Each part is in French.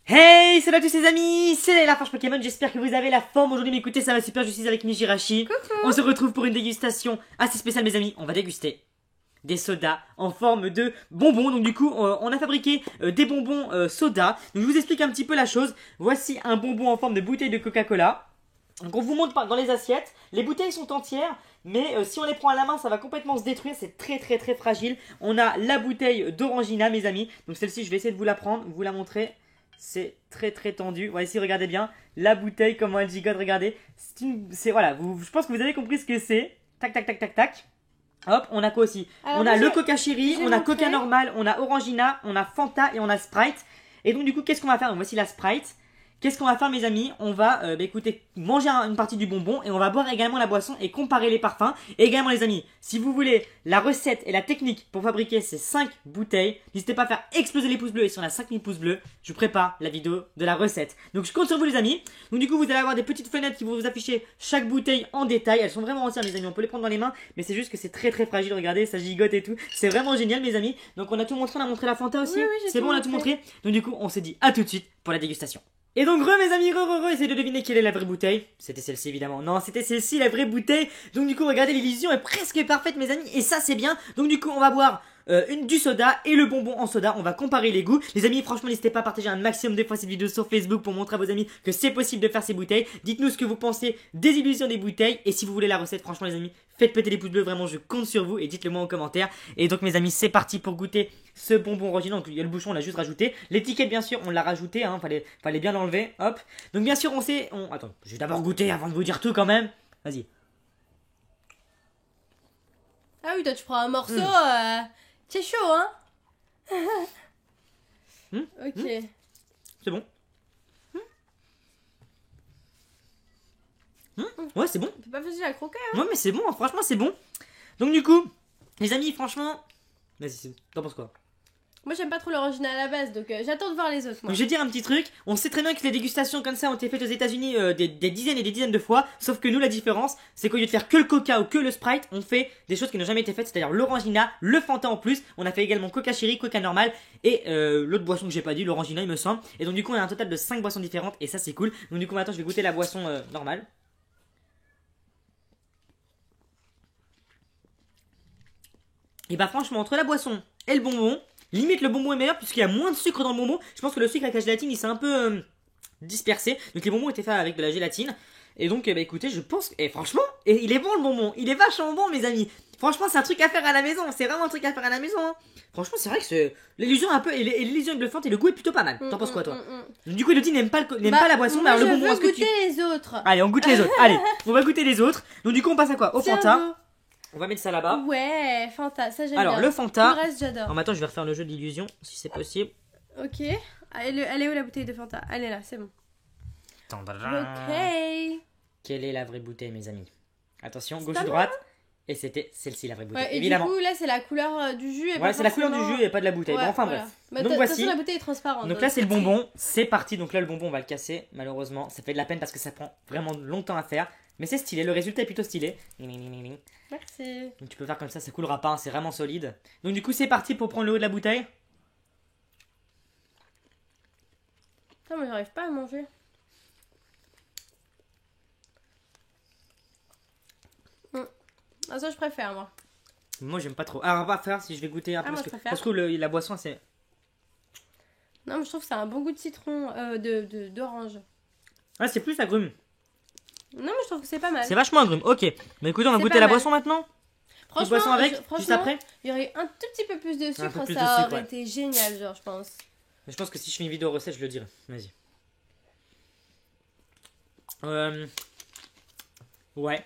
Hey, salut à tous les amis, c'est la Forge Pokémon, j'espère que vous avez la forme. Aujourd'hui, mais écoutez, ça va super, je suis avec Mijirachi. Coucou. On se retrouve pour une dégustation assez spéciale mes amis, on va déguster des sodas en forme de bonbons. Donc du coup, on a fabriqué des bonbons soda. Donc je vous explique un petit peu la chose. Voici un bonbon en forme de bouteille de Coca-Cola. Donc on vous montre dans les assiettes, les bouteilles sont entières, mais si on les prend à la main, ça va complètement se détruire, c'est très fragile. On a la bouteille d'Orangina mes amis, donc celle-ci je vais essayer de vous la prendre, vous la montrer. C'est très tendu. Voilà, ici regardez bien la bouteille, comment elle gigote, regardez. Voilà, je pense que vous avez compris ce que c'est. Tac. Hop, on a quoi aussi? Alors, on a le Coca Cherry, on a Coca montré. normal, on a Orangina, on a Fanta et on a Sprite. Et donc du coup, qu'est-ce qu'on va faire? Donc, voici la Sprite. Qu'est-ce qu'on va faire mes amis? On va écoutez, manger une partie du bonbon et on va boire également la boisson et comparer les parfums. Et également les amis, si vous voulez la recette et la technique pour fabriquer ces 5 bouteilles, n'hésitez pas à faire exploser les pouces bleus. Et si on a 5000 pouces bleus, je prépare la vidéo de la recette. Donc je compte sur vous les amis. Donc du coup vous allez avoir des petites fenêtres qui vont vous afficher chaque bouteille en détail. Elles sont vraiment entières mes amis, on peut les prendre dans les mains. Mais c'est juste que c'est très fragile, regardez, ça gigote et tout. C'est vraiment génial mes amis. Donc on a tout montré, on a montré la Fanta aussi. Oui, C'est bon, on a tout montré. Donc du coup on se dit à tout de suite pour la dégustation. Et donc mes amis, essayez de deviner quelle est la vraie bouteille. C'était celle-ci évidemment. Non, c'était celle-ci la vraie bouteille. Donc du coup regardez, l'illusion est presque parfaite mes amis. Et ça c'est bien. Donc du coup on va boire du soda et le bonbon en soda. On va comparer les goûts. Les amis, franchement n'hésitez pas à partager un maximum de fois cette vidéo sur Facebook pour montrer à vos amis que c'est possible de faire ces bouteilles. Dites-nous ce que vous pensez des illusions des bouteilles. Et si vous voulez la recette, franchement les amis, faites péter les pouces bleus. Vraiment je compte sur vous et dites-le moi en commentaire. Et donc mes amis, c'est parti pour goûter ce bonbon original. Donc il y a le bouchon, on l'a juste rajouté. L'étiquette bien sûr on l'a rajouté, hein. Fallait bien l'enlever. Hop. Donc bien sûr Attends, je vais d'abord goûter avant de vous dire tout quand même. Vas-y. Ah oui, toi tu prends un morceau, c'est chaud, hein. Ok. C'est bon. Ouais, c'est bon. C'est pas facile à croquer, hein. Ouais, mais c'est bon, hein, franchement, c'est bon. Donc, du coup, les amis, franchement. Vas-y, t'en penses quoi? Moi j'aime pas trop l'original à la base, donc j'attends de voir les autres, moi. Donc, je vais dire un petit truc. On sait très bien que les dégustations comme ça ont été faites aux États-Unis des dizaines et des dizaines de fois. Sauf que nous, la différence, c'est qu'au lieu de faire que le Coca ou que le Sprite, on fait des choses qui n'ont jamais été faites, c'est-à-dire l'Orangina, le Fanta en plus. On a fait également Coca Cherry, Coca normal et l'autre boisson que j'ai pas dit, l'Orangina, il me semble. Et donc, du coup, on a un total de 5 boissons différentes et ça, c'est cool. Donc, du coup, maintenant, je vais goûter la boisson normale. Et bah franchement entre la boisson et le bonbon, limite le bonbon est meilleur puisqu'il y a moins de sucre dans le bonbon. Je pense que le sucre avec la gélatine il s'est un peu dispersé. Donc les bonbons étaient faits avec de la gélatine. Et donc bah écoutez je pense et franchement il est bon le bonbon, il est vachement bon mes amis. Franchement c'est un truc à faire à la maison, c'est vraiment un truc à faire à la maison hein. Franchement c'est vrai que c'est l'illusion un peu et l'illusion de le Fanta et le goût est plutôt pas mal. T'en penses quoi toi? Du coup Elodie n'aime pas la boisson mais alors le bonbon je est-ce veux que tu... goûter les autres. Allez on goûte les autres, allez on va goûter les autres. Donc du coup on passe à quoi? Au Tiens, Fanta. On va mettre ça là-bas. Ouais, Fanta, ça j'aime Alors bien. le Fanta. Tout le reste j'adore. Alors maintenant je vais refaire le jeu d'illusion si c'est possible. Ok. Elle est où la bouteille de Fanta? Elle est là, c'est bon. Ok. Quelle est la vraie bouteille, mes amis? Attention, C'est gauche pas ou droite. Et c'était celle-ci, la vraie bouteille. Ouais, et évidemment. du coup, là, c'est la couleur du jus. Et Ouais, pas c'est la couleur du forcément- jus et pas de la bouteille. Ouais, Bon, enfin voilà. bref. Mais Donc attention, voici. la bouteille est transparente. Donc là, c'est le bonbon. C'est parti. Donc là, le bonbon, on va le casser. Malheureusement, ça fait de la peine parce que ça prend vraiment longtemps à faire. Mais c'est stylé. Le résultat est plutôt stylé. Merci. Donc tu peux faire comme ça coulera pas. Hein, c'est vraiment solide. Donc du coup, c'est parti pour prendre le haut de la bouteille. Putain, moi, j'arrive pas à manger. Ah, ça, je préfère, moi. Moi, j'aime pas trop. Alors, on va faire si je vais goûter un peu. moi, Parce je que préfère. ça se trouve, la boisson, c'est. Non, mais je trouve que ça a un bon goût de citron, d'orange. Ah, c'est plus agrume. Non, mais je trouve que c'est pas mal. C'est vachement agrume. Ok. Mais écoutez, on va C'est goûter pas la mal. boisson maintenant. Franchement, boisson avec, franchement, juste après. il y aurait un tout petit peu plus de sucre, peu plus de ça sucre, aurait ouais. été génial, genre, je pense. Mais je pense que si je fais une vidéo recette, je le dirai. Vas-y. Ouais.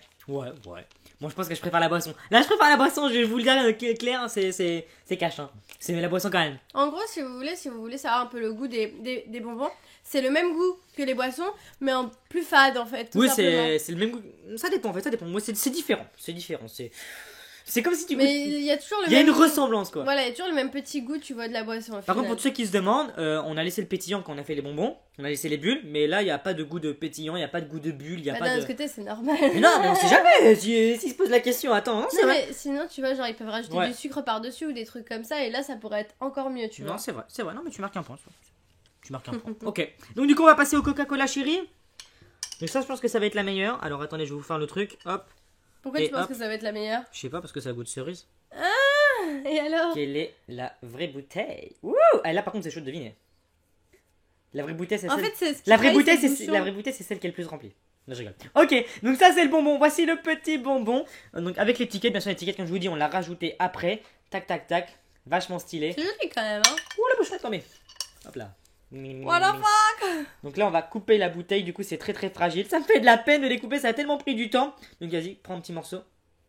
Moi, je pense que je préfère la boisson. Là, je préfère la boisson, je vais vous le dire clair, c'est cash. Hein. C'est la boisson quand même. En gros, si vous voulez savoir un peu le goût des bonbons, c'est le même goût que les boissons, mais en plus fade, en fait, tout Oui, simplement. c'est le même goût. Ça dépend, en fait, ça dépend. Moi, c'est différent. C'est différent. C'est comme si tu goûtes. Mais il y a toujours le Il y a même une goût. ressemblance, quoi. Voilà, il y a toujours le même petit goût, tu vois, de la boisson. Au Par contre, final. pour tous ceux qui se demandent, on a laissé le pétillant quand on a fait les bonbons. On a laissé les bulles, mais là, il n'y a pas de goût de pétillant, il n'y a pas de goût de bulle, il n'y a Bah, pas d'un de. autre côté, c'est normal. Mais non, mais on sait jamais. S'ils se posent la question, attends, non, c'est Non, vrai. mais sinon, tu vois, genre, ils peuvent rajouter Ouais. du sucre par-dessus ou des trucs comme ça, et là, ça pourrait être encore mieux, tu Non, vois. c'est vrai. Non, mais tu marques un point. Tu marques un point. Ok. Donc du coup, on va passer au Coca-Cola Cherry. Donc ça, je pense que ça va être la meilleure. Alors attendez, je vais vous faire le truc. Hop. Pourquoi Et tu penses hop. que ça va être la meilleure? Je sais pas parce que ça goûte cerise. Et alors? Quelle est la vraie bouteille? Wouh! Ah, là, par contre, c'est chaud de deviner. La vraie bouteille, c'est En celle... fait, c'est ce qui La vraie trahit, bouteille, le c'est bouchon. la vraie bouteille, c'est celle qui est le plus remplie. Non, je rigole. Ok, donc ça c'est le bonbon. Voici le petit bonbon. Donc avec l'étiquette, bien sûr l'étiquette comme je vous dis, on l'a rajouté après. Tac tac tac, vachement stylé. C'est joli quand même, hein. Ouh la bouche attendez. Hop là. What the fuck? Donc là on va couper la bouteille. Du coup c'est très très fragile. Ça me fait de la peine de les couper. Ça a tellement pris du temps. Donc vas-y, prends un petit morceau.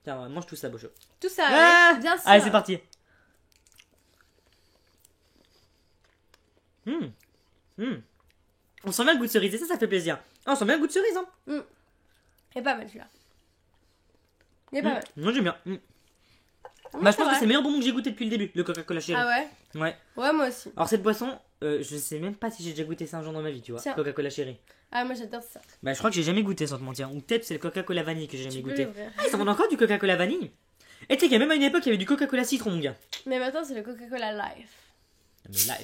Tiens, mange tout ça, Bocho. Tout ça, Ah ouais, bien sûr. Allez c'est parti. On sent bien le goût de cerise et ça fait plaisir. Ah, on sent bien le goût de cerise hein. Il est pas mal celui-là. Il est pas mal. Moi j'aime bien. Ouais, Bah je pense que vrai. c'est le meilleur bonbon que j'ai goûté depuis le début, le Coca-Cola Cherry. Ah ouais? Ouais. Ouais, moi aussi. Alors cette boisson, je sais même pas si j'ai déjà goûté ça un jour dans ma vie, tu vois. Tiens. Coca-Cola Cherry. Ah, moi j'adore ça. Bah je crois que j'ai jamais goûté sans te mentir. Ou peut-être c'est le Coca-Cola vanille que j'ai jamais Tu peux goûté. l'ouvrir. Ah, ils en vendent encore du Coca-Cola vanille. Et tu sais qu'il y a même à une époque il y avait du Coca-Cola citron mon gars. Mais maintenant, c'est le Coca-Cola Life.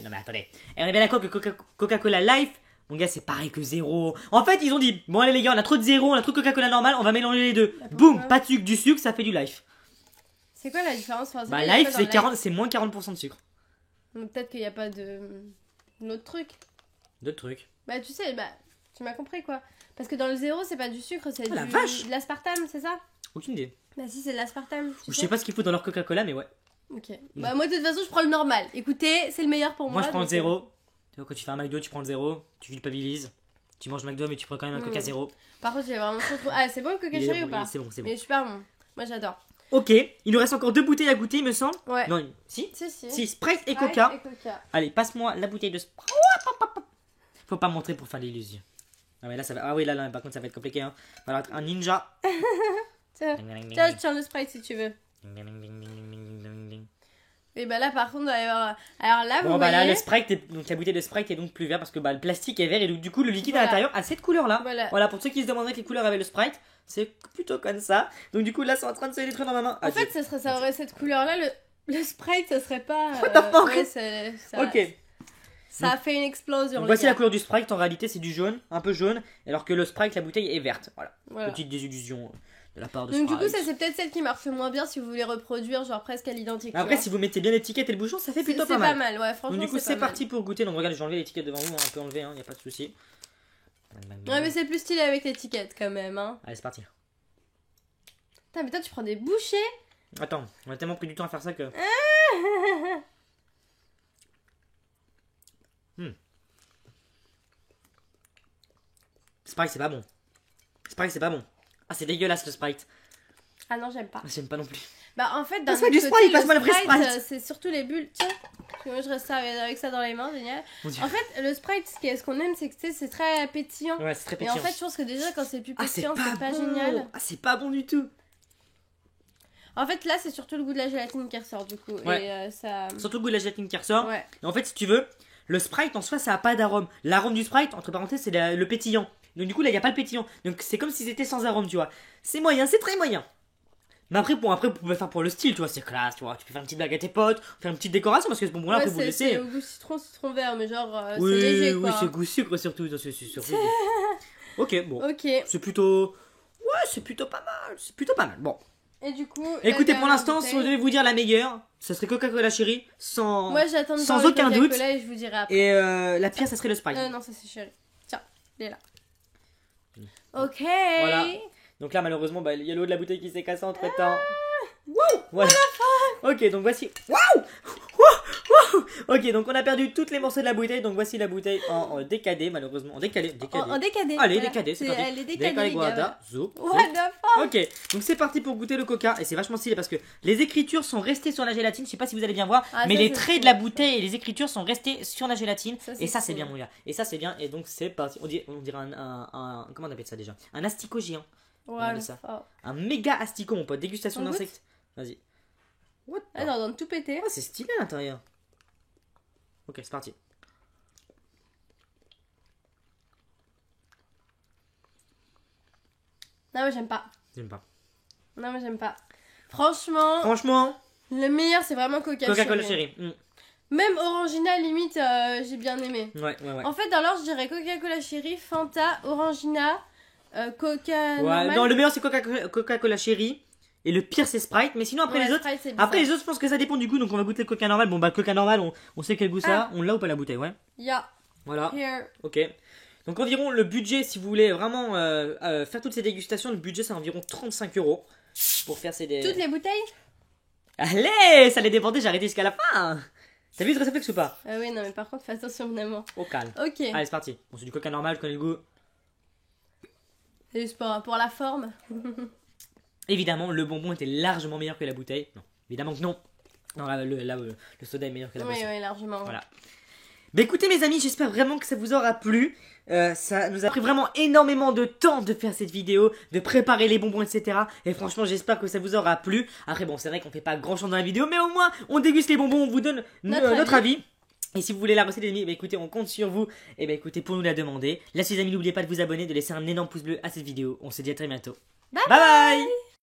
Non mais attendez. Et on est bien d'accord que Coca-Cola Life, mon gars c'est pareil que zéro. En fait ils ont dit, bon allez les gars on a trop de zéro, on a trop de Coca-Cola normal, on va mélanger les deux. Bah, pourquoi Boum, pas de sucre, du sucre, ça fait du Life. C'est quoi la différence? Enfin, c'est Bah quoi, il y a Life quoi c'est dans 40, c'est moins 40% de sucre. Donc, peut-être qu'il n'y a pas de. D'autres trucs. D'autres trucs. Bah, tu sais, bah, tu m'as compris quoi. Parce que dans le zéro, c'est pas du sucre, c'est Oh, la vache. de l'aspartame, c'est ça? Aucune idée. Bah, si, c'est de l'aspartame. tu Je sais pas ce qu'il faut dans leur Coca-Cola mais ouais. Ok. Bah, moi, de toute façon, je prends le normal. Écoutez, c'est le meilleur pour moi. Moi je prends le donc, zéro. Tu vois, quand tu fais un McDo, tu prends le zéro. Tu culpabilises. Tu manges McDo, mais tu prends quand même un Coca zéro. Par contre, j'ai vraiment trop. Ah, c'est bon le Coca Cherry ou pas? C'est bon, c'est Il bon. est super bon. Moi, j'adore. Ok, il nous reste encore 2 bouteilles à goûter, il me semble. Ouais. Non, si Si. Si, Sprite et Sprite Coca. et Coca. Allez, passe-moi la bouteille de Sprite. Faut pas montrer pour faire l'illusion. Ah, mais là, ça va... ah oui, là, par contre, ça va être compliqué. Hein. Va falloir être un ninja. Tiens, tiens, je tiens le Sprite si tu veux. Et bah là, par contre, il va y avoir. Alors là, vous Bon, bah là, voyez. le Sprite, donc la bouteille de Sprite est donc plus vert parce que bah, le plastique est vert et donc du coup, le liquide à Voilà. l'intérieur a cette couleur-là. Voilà. Pour ceux qui se demanderaient quelle couleur avait le Sprite, c'est plutôt comme ça. Donc du coup, là, c'est en train de se détruire dans ma main. En fait, ça aurait cette couleur-là. Le Sprite, ça serait pas. What the fuck? Ouais, ça, Ok. ça a fait une explosion. Donc les voici gars. la couleur du Sprite, en réalité c'est du jaune, un peu jaune, alors que le Sprite, la bouteille est verte. Voilà, Voilà. petite désillusion de la part de Donc, Sprite. du coup, ça, c'est peut-être celle qui marche le moins bien si vous voulez reproduire, genre presque à l'identique. tu Après, vois. si vous mettez bien l'étiquette et le bouchon, ça fait plutôt c'est pas mal. ouais, franchement. Donc du coup, c'est pas mal. parti pour goûter. Donc regardez, j'ai enlevé l'étiquette devant vous, hein, on peut enlever, y a pas de souci. Ouais, mais c'est plus stylé avec l'étiquette quand même, hein. Allez, c'est parti. Putain, mais toi, tu prends des bouchées. Attends, on a tellement pris du temps à faire ça que. Sprite, c'est pas bon. Sprite, c'est pas bon. Ah, c'est dégueulasse le Sprite. Ah non, j'aime pas. J'aime pas non plus. Bah, en fait, d'un Passe-moi autre du côté, Sprite, passe-moi le vrai Sprite. c'est surtout les bulles. Tiens, parce que moi, je reste avec ça dans les mains, génial. Mon Dieu. En fait, le Sprite, ce qu'on aime, c'est que tu sais, c'est très pétillant. Ouais, c'est très Et pétillant. en fait, je pense que déjà, quand c'est plus ah, c'est pétillant, c'est pas bon. génial. Ah, c'est pas bon du tout. En fait, là, c'est surtout le goût de la gélatine qui ressort, du coup. Ouais. Et ça. Surtout le goût de la gélatine qui ressort. Ouais. Et en fait, si tu veux, le Sprite en soi, ça a pas d'arôme. L'arôme du Sprite, entre parenthèses, c'est le pétillant. Donc du coup, là, il n'y a pas le pétillant. Donc c'est comme si c'était sans arôme, tu vois. C'est moyen, c'est très moyen. Mais après, bon, vous pouvez faire pour le style, tu vois, c'est classe, tu vois. Tu peux faire une petite blague à tes potes, faire une petite décoration, parce que ce bonbon-là, Ouais, après, vous le c'est laissez. au goût citron vert, mais genre, Oui, c'est léger, oui, quoi. c'est goût sucre surtout. C'est surtout. Ok, bon. Ok. C'est plutôt. Ouais, c'est plutôt pas mal. C'est plutôt pas mal. Bon. Et du coup. Écoutez, la pour l'instant, si on bouteille- devait vous dire la meilleure, ça serait Coca-Cola Cherry, sans. Moi, j'attends de sans voir le aucun doute. Coca-Cola et je vous dirai après. Et la pire, ça serait le Sprite. Non, ça c'est chéri. Tiens, il est là. Ok. Voilà. Donc là, malheureusement, bah, il y a l'eau de la bouteille qui s'est cassée entre temps. Voilà. Ok, donc voici. Waouh. Ok, donc on a perdu toutes les morceaux de la bouteille. Donc voici la bouteille en décadé, malheureusement. En décalé. En décadé. Allez, voilà. décadé, c'est parti. Elle est décadée, les gars. guarda, zo, zo. What the fuck? Ok, donc c'est parti pour goûter le coca. Et c'est vachement stylé parce que les écritures sont restées sur la gélatine. Je sais pas si vous allez bien voir, Ah, mais ça, les c'est traits cool. de la bouteille et les écritures sont restés sur la gélatine. Ça, et ça, c'est c'est cool. bien, mon gars. Et ça, c'est bien. Et donc, c'est parti. On dirait comment on appelle ça déjà? Un asticot géant. Voilà. ça. Un méga asticot, mon pote. Dégustation On goûte d'insectes. Vas-y. What the- Ah non, dans tout péter. Ah, c'est stylé à l'intérieur. Ok, c'est parti. Non, moi j'aime pas. J'aime pas. Non, moi j'aime pas. Franchement, Franchement, le meilleur c'est vraiment Coca-Cola Coca-Cola Cherry. Mm. Même Orangina, limite, j'ai bien aimé. Ouais. En fait, alors, je dirais Coca-Cola Cherry, Fanta, Orangina, Coca Ouais, normal. non, le meilleur c'est Coca-Cola Cherry. Et le pire c'est Sprite. Mais sinon, après Ouais, les autres. Sprite, c'est Après bizarre. les autres, je pense que ça dépend du goût. Donc on va goûter le Coca normal. Bon, bah, le Coca normal, on sait quel goût ça a. On l'a ou pas la bouteille, ouais. Yeah, Voilà. here. Ok. Donc environ le budget, si vous voulez vraiment faire toutes ces dégustations, le budget c'est environ 35 € pour faire ces... Toutes les bouteilles? Allez, ça les dépendait, j'ai arrêté jusqu'à la fin. T'as vu ce réflexe ou pas? Oui, non, mais par contre, fais attention, vraiment. Au calme. Ok. Allez, c'est parti. Bon, c'est du coca normal, je connais le goût. C'est juste pour la forme. Évidemment, le bonbon était largement meilleur que la bouteille. Non, évidemment que non. Non, là, le soda est meilleur que la Oui, boisson. oui, largement. Voilà. Bah écoutez mes amis, j'espère vraiment que ça vous aura plu. Ça nous a pris vraiment énormément de temps de faire cette vidéo, de préparer les bonbons, etc. Et franchement, j'espère que ça vous aura plu. Après, bon, c'est vrai qu'on fait pas grand chose dans la vidéo, mais au moins, on déguste les bonbons, on vous donne notre avis. Et si vous voulez la recette, les amis, bah écoutez, on compte sur vous. Et bah écoutez, pour nous la demander. Là, les amis, n'oubliez pas de vous abonner, de laisser un énorme pouce bleu à cette vidéo. On se dit à très bientôt. Bye Bye bye.